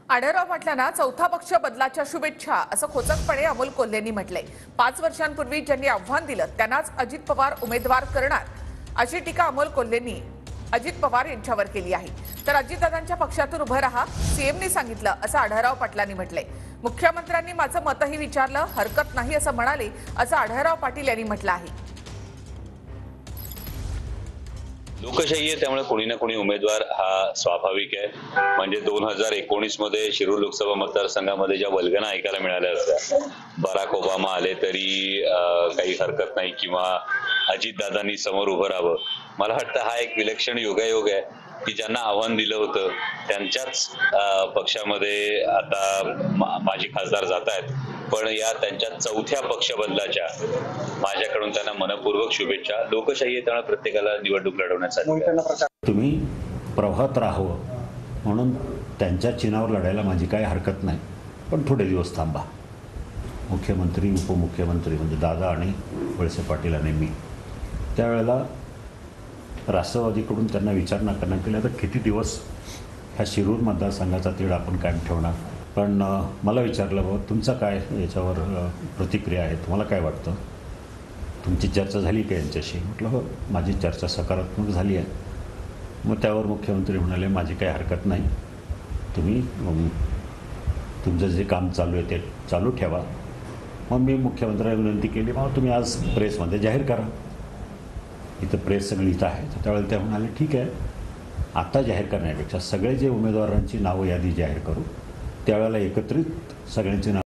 आढळराव पाटलांना चौथा पक्ष बदलाच्या शुभेच्छा असं खोचकपणे अमोल कोल्हेंनी म्हटलंय। 5 वर्षांपूर्वी ज्यांनी आव्हान दिलं त्यांनाच अजित पवार उमेदवार करणार अशी टीका अमोल कोल्हेंनी अजित पवार यांच्यावर केली आहे। तर अजितदादांच्या पक्षातून उभं राहा सीएमनी सांगितलं असं आढळराव पाटलांनी म्हटलंय। मुख्यमंत्र्यांनी माझं मतही विचारलं, हरकत नाही असं म्हणाले असं आढळराव पाटील यांनी म्हटलं आहे। लोकशाही आहे त्यामुळे कोणी ना कोणी उमेदवार हा स्वाभाविक आहे। म्हणजे 2019 मध्ये शिरूर लोकसभा मतदारसंघामध्ये ज्या वल्गना ऐकायला मिळाल्या होत्या, बराक ओबामा आले तरी काही हरकत नाही किंवा अजितदादांनी समोर उभं राहावं, मला वाटतं हा एक विलक्षण योगायोग आहे की ज्यांना आव्हान दिलं होतं त्यांच्याच पक्षामध्ये आता माजी खासदार जात आहेत। पण या त्यांच्या चौथ्या पक्ष बदलाच्या माझ्याकडून त्यांना मनपूर्वक शुभेच्छा। लोकशाही आहे त्यामुळे प्रत्येकाला निवडणूक लढवण्याचा तुम्ही प्रभात राहावं म्हणून त्यांच्या चिन्हावर लढायला माझी काही हरकत नाही, पण थोडे दिवस थांबा। मुख्यमंत्री उपमुख्यमंत्री म्हणजे दादा आणि वळसे पाटील आणि मी त्यावेळेला राष्ट्रवादीकडून त्यांना विचारणा करण्यात आली, आता किती दिवस ह्या शिरूर मतदारसंघाचा तीळ आपण कायम ठेवणार। पण मला विचारलं बाबा तुमचा काय याच्यावर प्रतिक्रिया आहे, तुम्हाला काय वाटतं, तुमची चर्चा झाली का यांच्याशी? म्हटलं हो, माझी चर्चा सकारात्मक झाली आहे। मग त्यावर मुख्यमंत्री म्हणाले माझी काही हरकत नाही, तुम्ही तुमचं जे काम चालू आहे ते चालू ठेवा। मग मी मुख्यमंत्र्यांना विनंती केली, मग तुम्ही आज प्रेसमध्ये जाहीर करा, इथं प्रेस सगळी इथं आहे। तर त्यावेळेला ते म्हणाले ठीक आहे, आता जाहीर करण्यापेक्षा सगळे जे उमेदवारांची नावं यादी जाहीर करू, त्यावेळेला एकत्रित सगळ्यांची नावं